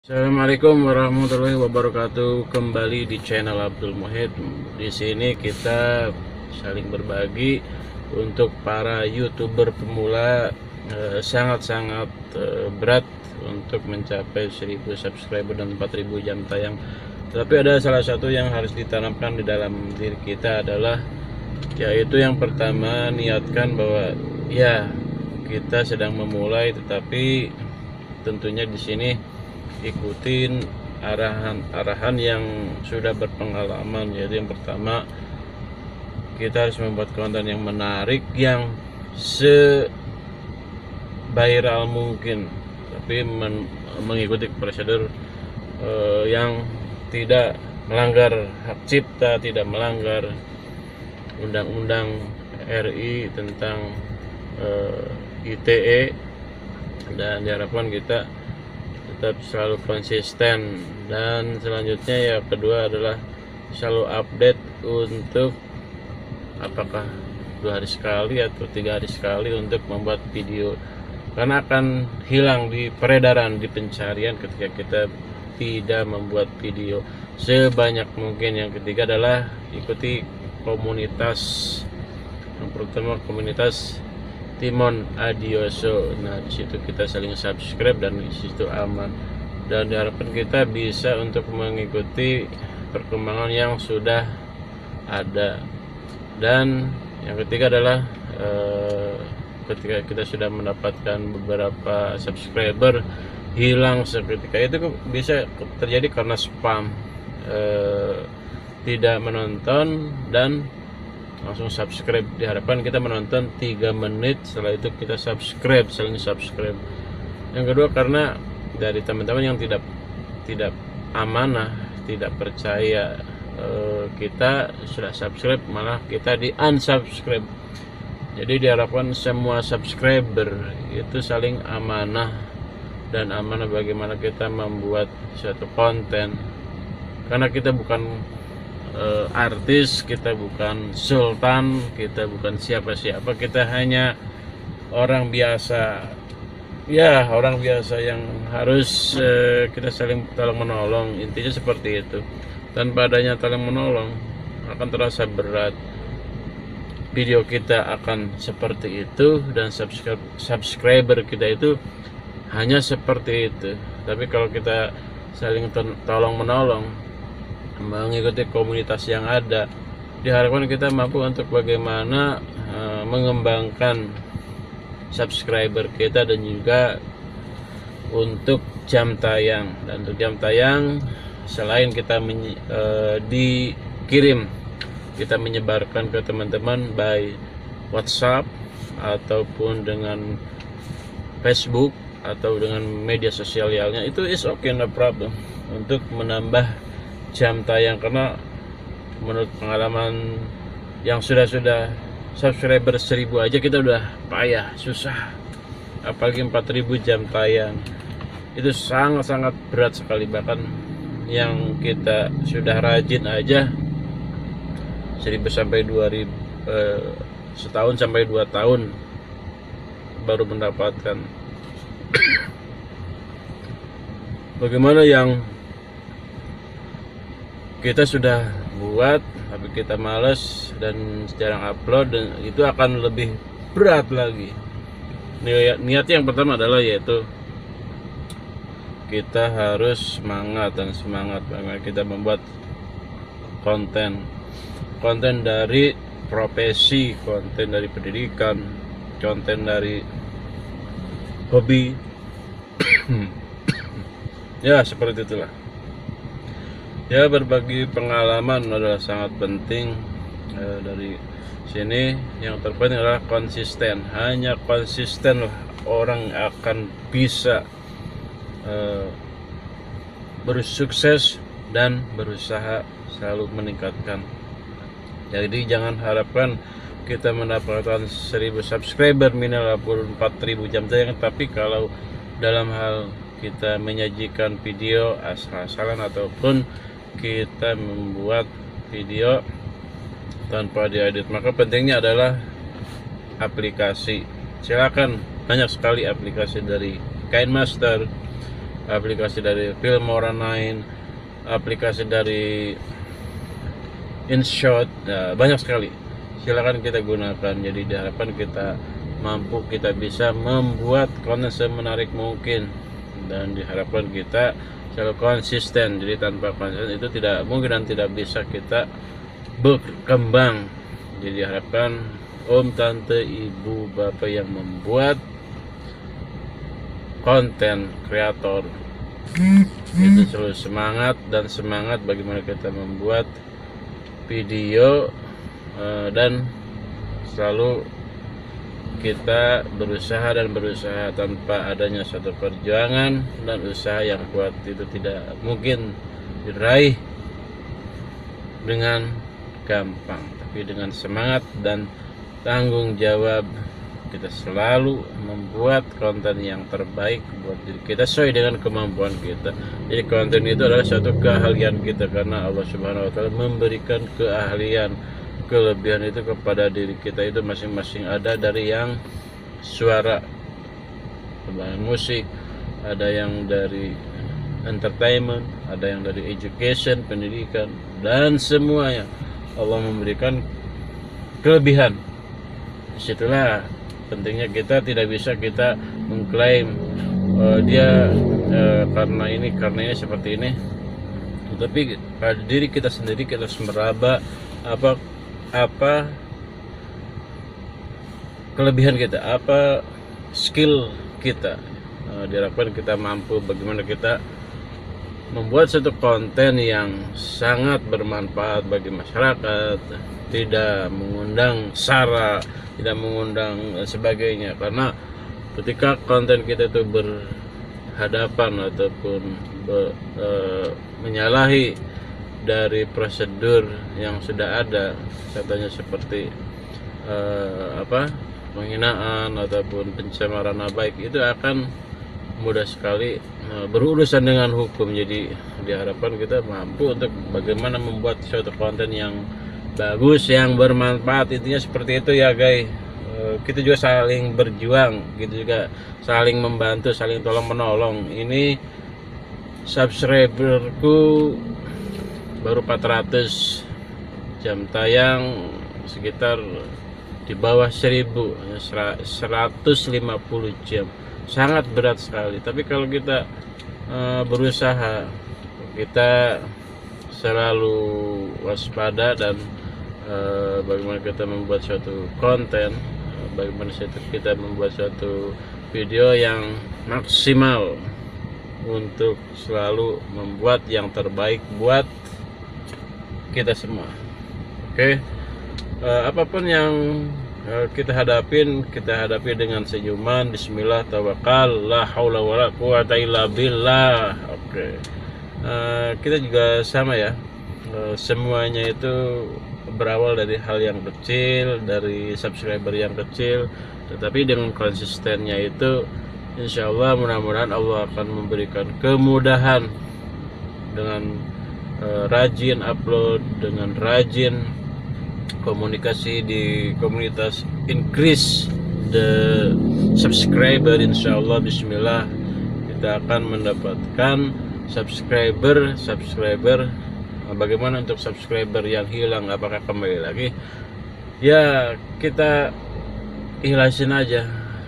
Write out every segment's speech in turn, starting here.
Assalamualaikum warahmatullahi wabarakatuh. Kembali di channel Abdul Muhid. Di sini kita saling berbagi untuk para YouTuber pemula. Sangat-sangat berat untuk mencapai 1000 subscriber dan 4000 jam tayang. Tapi ada salah satu yang harus ditanamkan di dalam diri kita adalah, yaitu yang pertama, niatkan bahwa ya kita sedang memulai, tetapi tentunya di sini ikutin arahan-arahan yang sudah berpengalaman. Yaitu yang pertama, kita harus membuat konten yang menarik, yang se-viral mungkin, tapi mengikuti prosedur yang tidak melanggar hak cipta, tidak melanggar undang-undang RI tentang ITE, dan diharapkan kita tetap selalu konsisten. Dan selanjutnya ya kedua adalah selalu update untuk apakah 2 hari sekali atau 3 hari sekali untuk membuat video, karena akan hilang di peredaran, di pencarian ketika kita tidak membuat video sebanyak mungkin. Yang ketiga adalah ikuti komunitas. Yang pertama, komunitas Timon Adioso. Nah, di situ kita saling subscribe dan di situ aman. Dan diharapkan kita bisa untuk mengikuti perkembangan yang sudah ada. Dan yang ketiga adalah ketika kita sudah mendapatkan beberapa subscriber hilang seketika, itu bisa terjadi karena spam, tidak menonton dan langsung subscribe. Diharapkan kita menonton 3 menit, setelah itu kita subscribe, saling subscribe. Yang kedua, karena dari teman-teman yang tidak amanah, tidak percaya, kita sudah subscribe malah kita di unsubscribe. Jadi diharapkan semua subscriber itu saling amanah, dan amanah bagaimana kita membuat suatu konten, karena kita bukan artis, kita bukan sultan, kita bukan siapa-siapa, kita hanya orang biasa. Ya, orang biasa yang harus kita saling tolong menolong. Intinya seperti itu. Tanpa adanya tolong menolong akan terasa berat. Video kita akan seperti itu, dan subscriber kita itu hanya seperti itu. Tapi kalau kita saling tolong menolong, mengikuti komunitas yang ada, diharapkan kita mampu untuk bagaimana mengembangkan subscriber kita, dan juga untuk jam tayang. Dan untuk jam tayang, selain kita dikirim, kita menyebarkan ke teman-teman by WhatsApp ataupun dengan Facebook atau dengan media sosial lainnya, itu is okay, no problem untuk menambah jam tayang. Karena menurut pengalaman yang sudah subscriber 1000 aja kita udah payah, susah, apalagi 4000 jam tayang. Itu sangat-sangat berat sekali. Bahkan yang kita sudah rajin aja 1000 sampai 2000, setahun sampai 2 tahun baru mendapatkan. Bagaimana yang kita sudah buat tapi kita males dan jarang upload, dan itu akan lebih berat lagi. Niat yang pertama adalah, yaitu kita harus semangat bagaimana kita membuat konten dari profesi, konten dari pendidikan, konten dari hobi. Ya, seperti itulah. Ya, berbagi pengalaman adalah sangat penting. Dari sini yang terpenting adalah konsisten. Hanya konsisten lah orang akan bisa bersukses dan berusaha selalu meningkatkan. Jadi jangan harapkan kita mendapatkan 1000 subscriber minimal 4000 jam tayang, tapi kalau dalam hal kita menyajikan video asal-asalan ataupun kita membuat video tanpa diedit, maka pentingnya adalah aplikasi. Silakan, banyak sekali aplikasi dari KineMaster, aplikasi dari Filmora 9, aplikasi dari InShot, banyak sekali. Silakan kita gunakan. Jadi diharapkan kita mampu, kita bisa membuat konten semenarik mungkin, dan diharapkan kita selalu konsisten. Jadi tanpa konsisten itu tidak mungkin dan tidak bisa kita berkembang. Jadi diharapkan om, tante, ibu, bapak yang membuat konten kreator itu selalu semangat dan semangat bagaimana kita membuat video, dan selalu kita berusaha dan berusaha tanpa adanya suatu perjuangan dan usaha yang kuat itu tidak mungkin diraih dengan gampang, tapi dengan semangat dan tanggung jawab kita selalu membuat konten yang terbaik buat diri kita sesuai dengan kemampuan kita. Jadi konten itu adalah suatu keahlian kita, karena Allah Subhanahu wa taala memberikan keahlian, kelebihan itu kepada diri kita itu masing-masing. Ada dari yang suara, musik, ada yang dari entertainment, ada yang dari education, pendidikan, dan semuanya Allah memberikan kelebihan. Disitulah pentingnya kita tidak bisa kita mengklaim dia karena ini seperti ini, tapi pada diri kita sendiri kita harus meraba apa kelebihan kita, apa skill kita. Diharapkan kita mampu bagaimana kita membuat satu konten yang sangat bermanfaat bagi masyarakat, tidak mengundang sara, tidak mengundang sebagainya. Karena ketika konten kita itu berhadapan ataupun menyalahi dari prosedur yang sudah ada, contohnya seperti penghinaan ataupun pencemaran nama baik, itu akan mudah sekali berurusan dengan hukum. Jadi diharapkan kita mampu untuk bagaimana membuat suatu konten yang bagus, yang bermanfaat. Intinya seperti itu ya guys. Kita juga saling berjuang, gitu juga saling membantu, saling tolong menolong. Ini subscriberku baru 400, jam tayang sekitar di bawah 150 jam. Sangat berat sekali, tapi kalau kita berusaha, kita selalu waspada dan bagaimana kita membuat suatu konten, bagaimana kita membuat suatu video yang maksimal untuk selalu membuat yang terbaik buat kita semua. Oke. Apapun yang kita hadapi dengan senyuman. Bismillah, tawakal, la haula wala quwata illa billah. Oke. Kita juga sama ya. Semuanya itu berawal dari hal yang kecil, dari subscriber yang kecil, tetapi dengan konsistennya itu insya Allah, mudah-mudahan Allah akan memberikan kemudahan dengan rajin upload, dengan rajin komunikasi di komunitas, increase the subscriber. Insya Allah, bismillah, kita akan mendapatkan subscriber. Bagaimana untuk subscriber yang hilang, apakah kembali lagi? Ya, kita ikhlasin aja,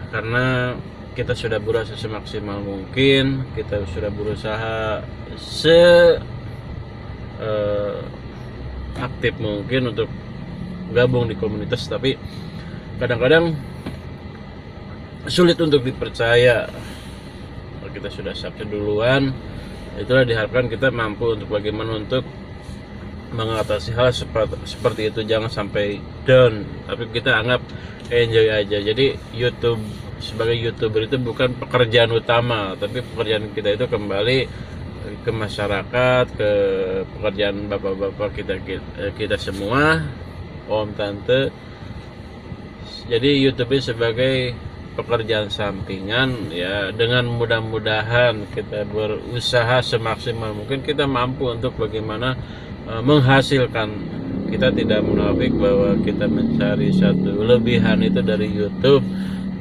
karena kita sudah berusaha semaksimal mungkin, kita sudah berusaha aktif mungkin untuk gabung di komunitas, tapi kadang-kadang sulit untuk dipercaya. Kalau kita sudah subscribe duluan, itulah diharapkan kita mampu untuk bagaimana untuk mengatasi hal seperti itu. Jangan sampai down, tapi kita anggap enjoy aja. Jadi YouTube, sebagai YouTuber itu bukan pekerjaan utama, tapi pekerjaan kita itu kembali ke masyarakat, ke pekerjaan bapak-bapak kita semua, om, tante. Jadi YouTube ini sebagai pekerjaan sampingan ya. Dengan mudah-mudahan kita berusaha semaksimal mungkin, kita mampu untuk bagaimana menghasilkan. Kita tidak munafik bahwa kita mencari satu lebihan itu dari YouTube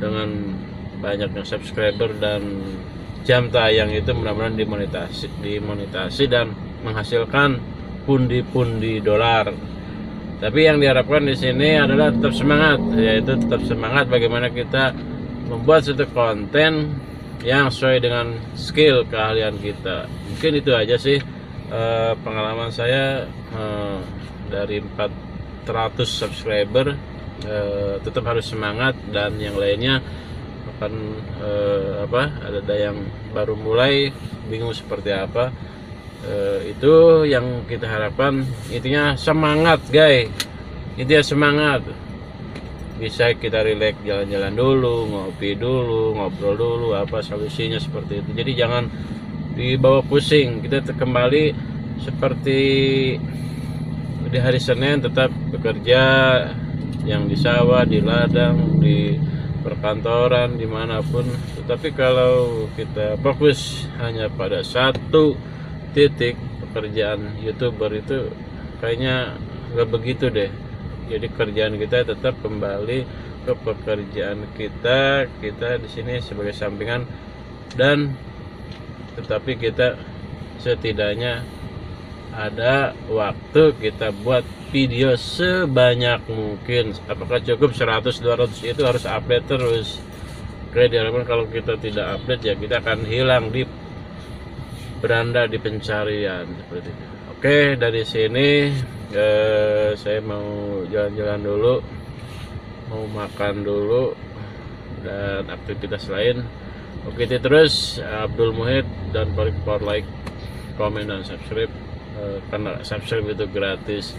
dengan banyaknya subscriber dan jam tayang itu mudah-mudahan dimonetasi dan menghasilkan pundi-pundi dolar. Tapi yang diharapkan di sini adalah tetap semangat, yaitu tetap semangat bagaimana kita membuat satu konten yang sesuai dengan skill keahlian kita. Mungkin itu aja sih pengalaman saya dari 400 subscriber. Tetap harus semangat, dan yang lainnya akan ada yang baru mulai bingung seperti apa. Itu yang kita harapkan. Intinya semangat guys, intinya semangat. Bisa kita relax, jalan-jalan dulu, ngopi dulu, ngobrol dulu, apa solusinya seperti itu. Jadi jangan dibawa pusing. Kita kembali seperti di hari Senin, tetap bekerja, yang di sawah, di ladang, di perkantoran, dimanapun. Tetapi kalau kita fokus hanya pada satu titik, pekerjaan YouTuber itu kayaknya nggak begitu deh. Jadi kerjaan kita tetap kembali ke pekerjaan kita di sini sebagai sampingan, dan tetapi kita setidaknya ada waktu kita buat video sebanyak mungkin. Apakah cukup 100-200? Itu harus update terus. Oke, diharapkan kalau kita tidak update ya kita akan hilang di beranda di pencarian seperti itu. Oke, dari sini saya mau jalan-jalan dulu, mau makan dulu, dan aktivitas lain. Oke, itu terus Abdul Muhid, dan like, komen, dan subscribe, karena subscribe itu gratis.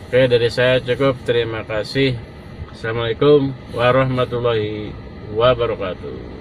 Oke, dari saya cukup. Terima kasih. Assalamualaikum warahmatullahi wabarakatuh.